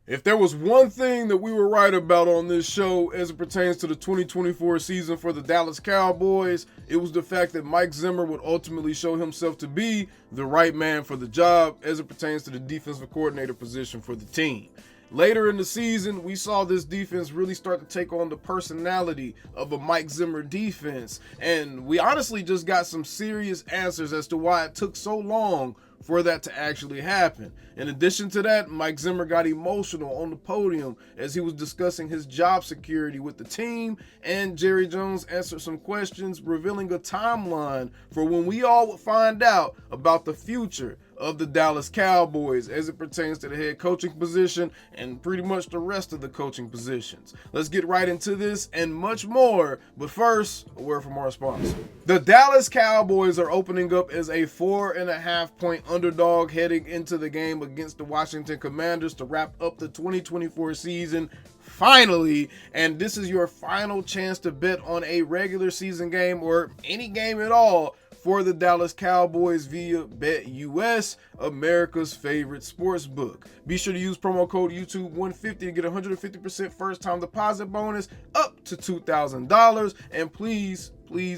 If there was one thing that we were right about on this show as it pertains to the 2024 season for the Dallas Cowboys, it was the fact that Mike Zimmer would ultimately show himself to be the right man for the job as it pertains to the defensive coordinator position for the team. Later in the season, we saw this defense really start to take on the personality of a Mike Zimmer defense, and we honestly just got some serious answers as to why it took so long for that to actually happen. In addition to that, Mike Zimmer got emotional on the podium as he was discussing his job security with the team, and Jerry Jones answered some questions, revealing a timeline for when we all would find out about the future of the Dallas Cowboys as it pertains to the head coaching position and pretty much the rest of the coaching positions. Let's get right into this and much more, but first, a word from our sponsor. The Dallas Cowboys are opening up as a 4.5-point underdog heading into the game against the Washington Commanders to wrap up the 2024 season finally, and this is your final chance to bet on a regular season game or any game at all for the Dallas Cowboys via BetUS, America's favorite sports book. Be sure to use promo code YouTube150 to get 150% first time deposit bonus up to $2,000, and please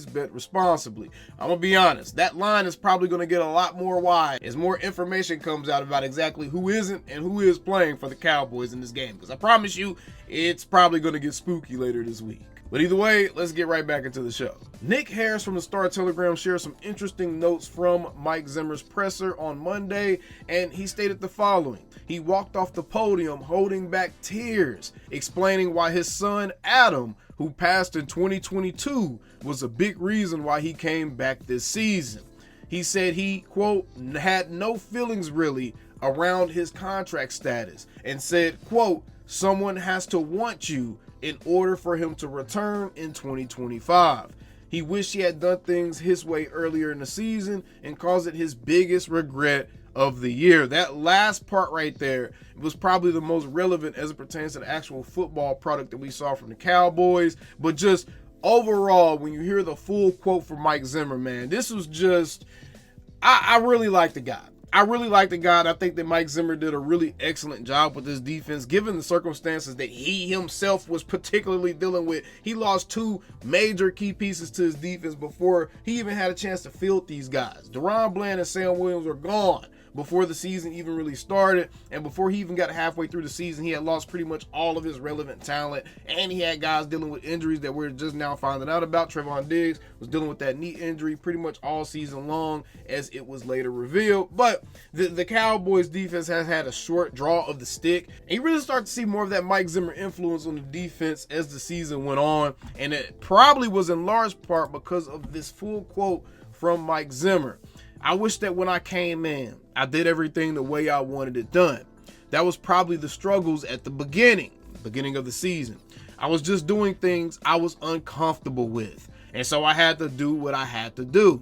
bet responsibly. I'm gonna be honest, that line is probably gonna get a lot more wide as more information comes out about exactly who isn't and who is playing for the Cowboys in this game, because I promise you it's probably gonna get spooky later this week. But either way, let's get right back into the show. Nick Harris from the Star-Telegram shared some interesting notes from Mike Zimmer's presser on Monday, and he stated the following. He walked off the podium holding back tears, explaining why his son Adam, who passed in 2022, was a big reason why he came back this season. He said he, quote, had no feelings really around his contract status and said, quote, someone has to want you in order for him to return in 2025. He wished he had done things his way earlier in the season and calls it his biggest regret of the year. That last part right there was probably the most relevant as it pertains to the actual football product that we saw from the Cowboys. But just overall, when you hear the full quote from Mike Zimmer, man, this was just, I really like the guy. I really like the guy. I think that Mike Zimmer did a really excellent job with this defense, given the circumstances that he himself was particularly dealing with. He lost two major key pieces to his defense before he even had a chance to field these guys. Deron Bland and Sam Williams were gone before the season even really started, and before he even got halfway through the season, he had lost pretty much all of his relevant talent, and he had guys dealing with injuries that we're just now finding out about. Trevon Diggs was dealing with that knee injury pretty much all season long, as it was later revealed. But the Cowboys defense has had a short draw of the stick, and you really start to see more of that Mike Zimmer influence on the defense as the season went on, and it probably was in large part because of this full quote from Mike Zimmer. I wish that when I came in, I did everything the way I wanted it done. That was probably the struggles at the beginning of the season. I was just doing things I was uncomfortable with, and so I had to do what I had to do.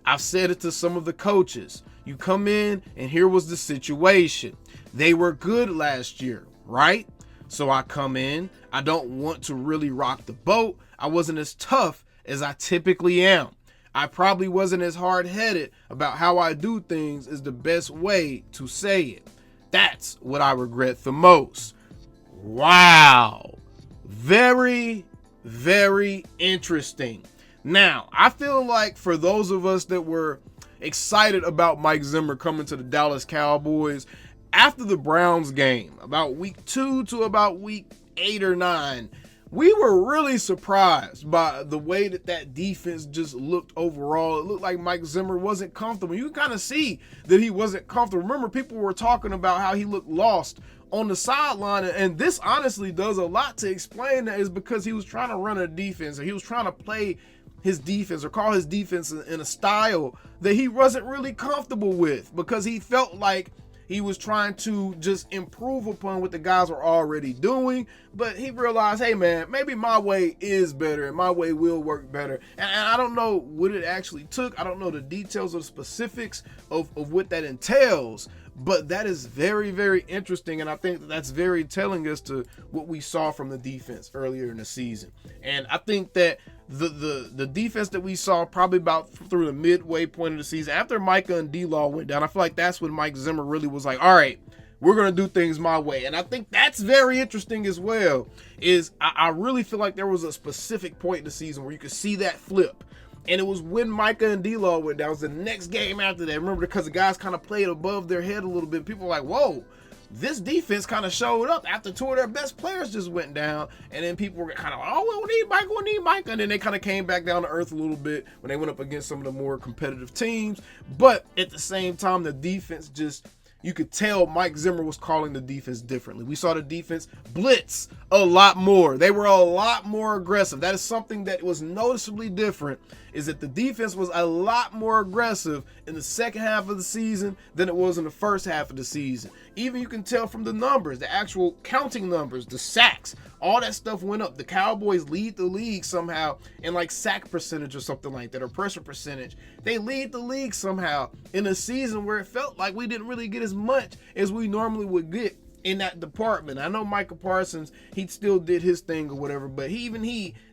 I've said it to some of the coaches. You come in, and here was the situation. They were good last year, right? So I come in. I don't want to really rock the boat. I wasn't as tough as I typically am. I probably wasn't as hard-headed about how I do things is the best way to say it. That's what I regret the most. Wow. Very, very interesting. Now, I feel like for those of us that were excited about Mike Zimmer coming to the Dallas Cowboys, after the Browns game, about week 2 to about week 8 or 9, we were really surprised by the way that defense just looked overall. It looked like Mike Zimmer wasn't comfortable. You can kind of see that he wasn't comfortable. Remember, people were talking about how he looked lost on the sideline, and this honestly does a lot to explain that, is because he was trying to run a defense, or he was trying to play his defense or call his defense in a style that he wasn't really comfortable with, because he felt like he was trying to just improve upon what the guys were already doing, but he realized, hey man, maybe my way is better and my way will work better. And I don't know what it actually took. I don't know the details or the specifics of what that entails, but that is very, very interesting. And I think that's very telling as to what we saw from the defense earlier in the season. And I think that the defense that we saw probably about through the midway point of the season, after Micah and D-Law went down, I feel like that's when Mike Zimmer really was like, all right, we're going to do things my way. And I think that's very interesting as well, is I really feel like there was a specific point in the season where you could see that flip. And it was when Micah and D-Law went down. It was the next game after that. Remember, because the guys kind of played above their head a little bit. People were like, whoa, this defense kind of showed up after two of their best players just went down. And then people were kind of, oh, we need Micah. And then they kind of came back down to earth a little bit when they went up against some of the more competitive teams. But at the same time, the defense just, you could tell Mike Zimmer was calling the defense differently. We saw the defense blitz a lot more. They were a lot more aggressive. That is something that was noticeably different, is that the defense was a lot more aggressive in the second half of the season than it was in the first half of the season. Even you can tell from the numbers, the actual counting numbers, the sacks, all that stuff went up. The Cowboys lead the league somehow in like sack percentage or something like that, or pressure percentage. They lead the league somehow in a season where it felt like we didn't really get as much as we normally would get in that department. I know Michael Parsons, he still did his thing or whatever, but he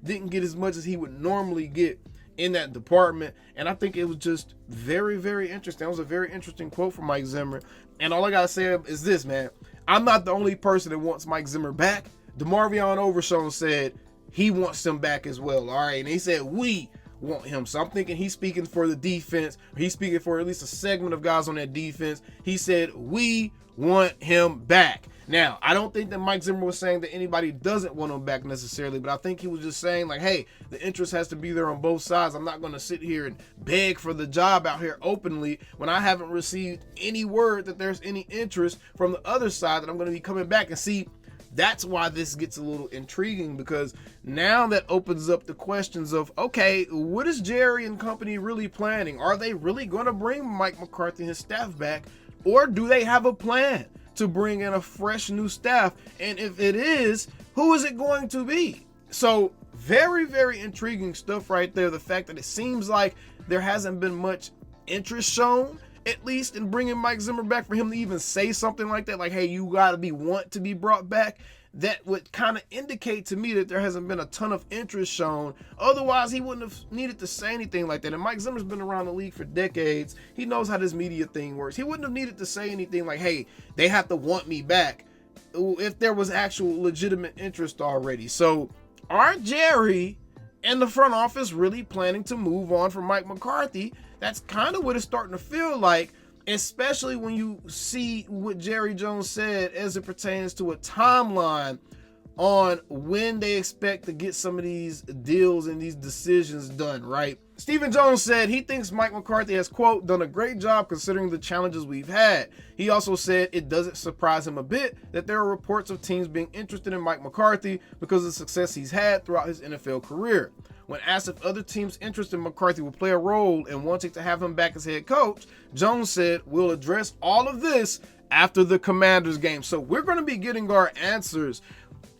didn't get as much as he would normally get in that department. And I think it was just very, very interesting. That was a very interesting quote from Mike Zimmer. And all I gotta say is this, man. I'm not the only person that wants Mike Zimmer back. DeMarvion Overshown said he wants him back as well. All right. And he said we want him. So I'm thinking he's speaking for the defense. He's speaking for at least a segment of guys on that defense. He said we want him back. Now, I don't think that Mike Zimmer was saying that anybody doesn't want him back necessarily, but I think he was just saying like, hey, the interest has to be there on both sides. I'm not going to sit here and beg for the job out here openly when I haven't received any word that there's any interest from the other side that I'm going to be coming back. And see, that's why this gets a little intriguing, because now that opens up the questions of, okay, what is Jerry and company really planning? Are they really going to bring Mike McCarthy and his staff back, or do they have a plan to bring in a fresh new staff? And if it is, who is it going to be? So very, very intriguing stuff right there. The fact that it seems like there hasn't been much interest shown, at least in bringing Mike Zimmer back, for him to even say something like that, like, hey, you got to want to be brought back. That would kind of indicate to me that there hasn't been a ton of interest shown. Otherwise, he wouldn't have needed to say anything like that. And Mike Zimmer's been around the league for decades. He knows how this media thing works. He wouldn't have needed to say anything like, hey, they have to want me back, if there was actual legitimate interest already. So are Jerry and the front office really planning to move on from Mike McCarthy? That's kind of what it's starting to feel like, especially when you see what Jerry Jones said as it pertains to a timeline on when they expect to get some of these deals and these decisions done, right? Stephen Jones said he thinks Mike McCarthy has, quote, done a great job considering the challenges we've had. He also said it doesn't surprise him a bit that there are reports of teams being interested in Mike McCarthy because of the success he's had throughout his NFL career. When asked if other teams interested in McCarthy will play a role in wanting to have him back as head coach, Jones said, we'll address all of this after the Commanders game. So we're going to be getting our answers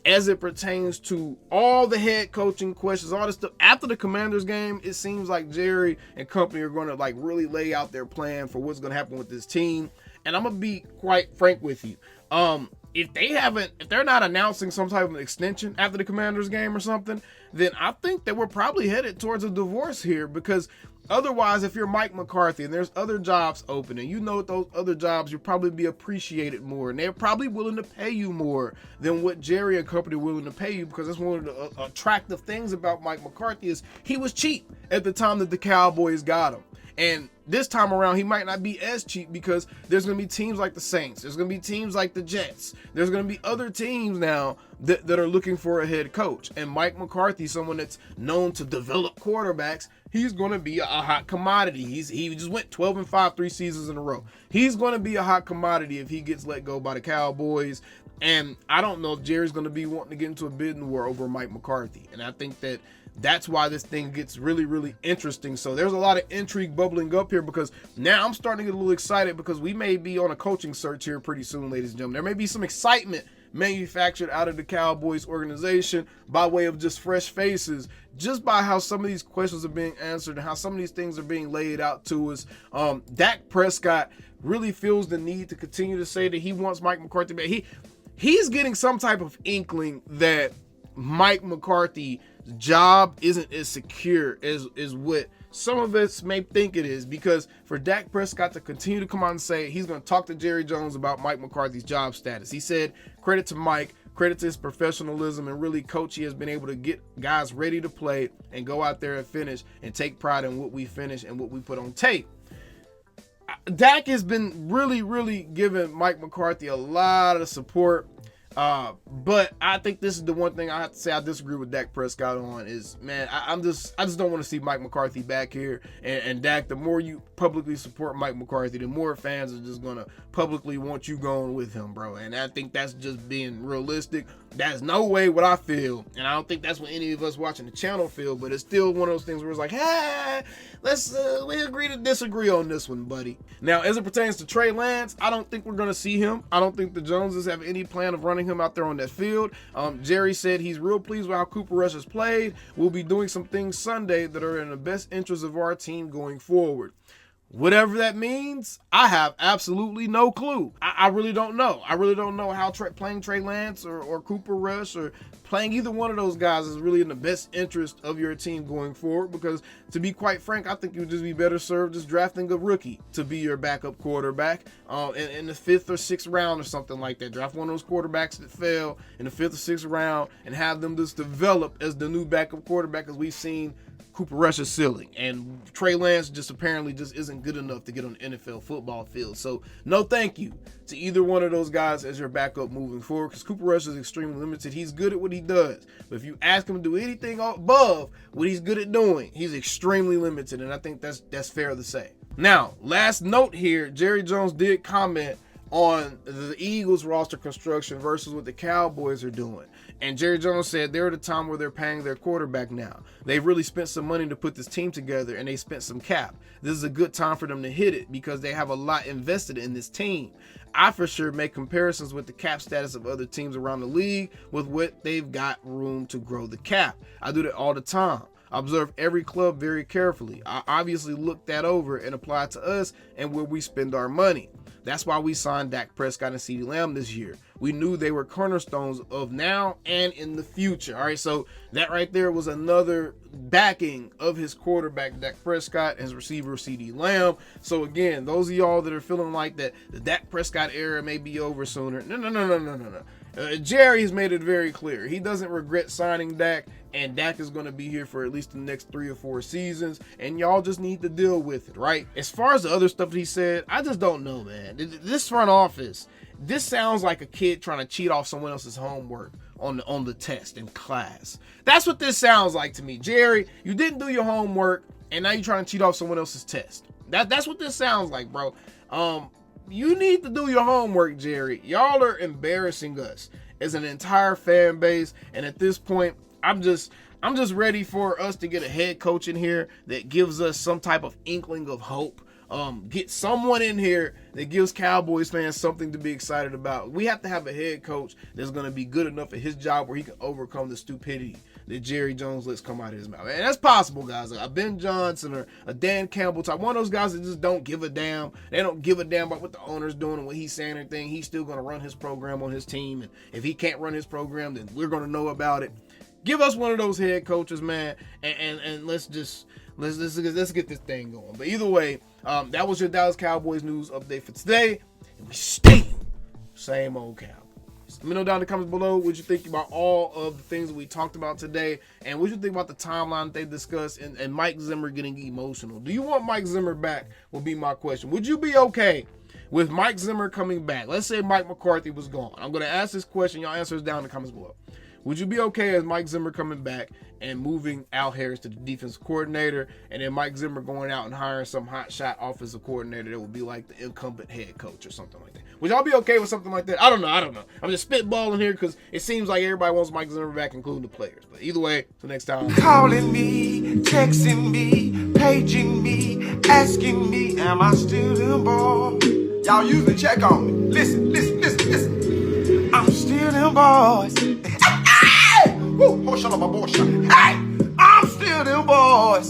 as it pertains to all the head coaching questions, all this stuff. After the Commanders game, it seems like Jerry and company are going to like really lay out their plan for what's going to happen with this team. And I'm going to be quite frank with you. If they're not announcing some type of extension after the Commanders game or something, then I think that we're probably headed towards a divorce here, because otherwise, if you're Mike McCarthy and there's other jobs open and you know those other jobs, you'll probably be appreciated more, and they're probably willing to pay you more than what Jerry and company are willing to pay you, because that's one of the attractive things about Mike McCarthy is he was cheap at the time that the Cowboys got him. And this time around, he might not be as cheap, because there's going to be teams like the Saints. There's going to be teams like the Jets. There's going to be other teams now that are looking for a head coach. And Mike McCarthy, someone that's known to develop quarterbacks, he's going to be a hot commodity. He just went 12-5 3 seasons in a row. He's going to be a hot commodity if he gets let go by the Cowboys. And I don't know if Jerry's going to be wanting to get into a bidding war over Mike McCarthy. And I think that's why this thing gets really, really interesting. So there's a lot of intrigue bubbling up here, because now I'm starting to get a little excited, because we may be on a coaching search here pretty soon, ladies and gentlemen. There may be some excitement manufactured out of the Cowboys organization by way of just fresh faces, just by how some of these questions are being answered and how some of these things are being laid out to us. Dak Prescott really feels the need to continue to say that he wants Mike McCarthy back. He's getting some type of inkling that Mike McCarthy job isn't as secure as what some of us may think it is, because for Dak Prescott to continue to come out and say he's going to talk to Jerry Jones about Mike McCarthy's job status. He said, credit to Mike, credit to his professionalism and really coach. He has been able to get guys ready to play and go out there and finish and take pride in what we finish and what we put on tape. Dak has been really giving Mike McCarthy a lot of support. But I think this is the one thing I have to say I disagree with Dak Prescott on is, man, I just don't want to see Mike McCarthy back here. And Dak, the more you publicly support Mike McCarthy, the more fans are just going to publicly want you going with him, bro. And I think that's just being realistic. That's no way what I feel. And I don't think that's what any of us watching the channel feel, but it's still one of those things where it's like, hey, we agree to disagree on this one, buddy. Now, as it pertains to Trey Lance, I don't think we're going to see him. I don't think the Joneses have any plan of running him out there on that field. Jerry said he's real pleased with how Cooper Rush has played. We'll be doing some things Sunday that are in the best interest of our team going forward. Whatever that means, I have absolutely no clue. I really don't know. I really don't know how playing Trey Lance or Cooper Rush or playing either one of those guys is really in the best interest of your team going forward, because to be quite frank, I think you would just be better served just drafting a rookie to be your backup quarterback in the 5th or 6th round or something like that. Draft one of those quarterbacks that fell in the 5th or 6th round and have them just develop as the new backup quarterback, as we've seen Cooper Rush's ceiling, and Trey Lance just apparently just isn't good enough to get on the NFL football field. So no thank you to either one of those guys as your backup moving forward, because Cooper Rush is extremely limited. He's good at what he does, but if you ask him to do anything above what he's good at doing, he's extremely limited, and I think that's fair to say. Now, last note here, Jerry Jones did comment on the Eagles roster construction versus what the Cowboys are doing. And Jerry Jones said they're at a time where they're paying their quarterback now. They've really spent some money to put this team together, and they spent some cap. This is a good time for them to hit it because they have a lot invested in this team. I for sure make comparisons with the cap status of other teams around the league with what they've got room to grow the cap. I do that all the time. I observe every club very carefully. I obviously look that over and apply it to us and where we spend our money. That's why we signed Dak Prescott and CeeDee Lamb this year. We knew they were cornerstones of now and in the future. All right, so that right there was another backing of his quarterback, Dak Prescott, and his receiver, CeeDee Lamb. So again, those of y'all that are feeling like that the Dak Prescott era may be over sooner, no. Jerry has made it very clear. He doesn't regret signing Dak, and Dak is going to be here for at least the next 3 or 4 seasons, and y'all just need to deal with it, right? As far as the other stuff that he said, I just don't know, man. This front office, this sounds like a kid trying to cheat off someone else's homework on the test in class. That's what this sounds like to me. Jerry, you didn't do your homework, and now you're trying to cheat off someone else's test. That's what this sounds like, bro. You need to do your homework, Jerry. Y'all are embarrassing us as an entire fan base, and at this point, I'm just ready for us to get a head coach in here that gives us some type of inkling of hope. Get someone in here that gives Cowboys fans something to be excited about. We have to have a head coach that's going to be good enough at his job where he can overcome the stupidity that Jerry Jones lets come out of his mouth. And that's possible, guys. Like a Ben Johnson or a Dan Campbell type, one of those guys that just don't give a damn. They don't give a damn about what the owner's doing and what he's saying or anything. He's still going to run his program on his team. And if he can't run his program, then we're going to know about it. Give us one of those head coaches, man, and let's get this thing going. But either way, that was your Dallas Cowboys news update for today, and we stay same old Cowboys. Let me know down in the comments below what you think about all of the things that we talked about today, and what you think about the timeline that they discussed and Mike Zimmer getting emotional. Do you want Mike Zimmer back? Will be my question. Would you be okay with Mike Zimmer coming back? Let's say Mike McCarthy was gone. I'm going to ask this question. Y'all answer it down in the comments below. Would you be okay as Mike Zimmer coming back and moving Al Harris to the defensive coordinator, and then Mike Zimmer going out and hiring some hotshot offensive coordinator that would be like the incumbent head coach or something like that? Would y'all be okay with something like that? I don't know. I'm just spitballing here because it seems like everybody wants Mike Zimmer back, including the players. But either way, till next time. Calling me, texting me, paging me, asking me, am I still the ball? Y'all usually check on me. Listen. I'm still them boys. Woo, oh, shut up, my boy. Hey, I'm still them boys.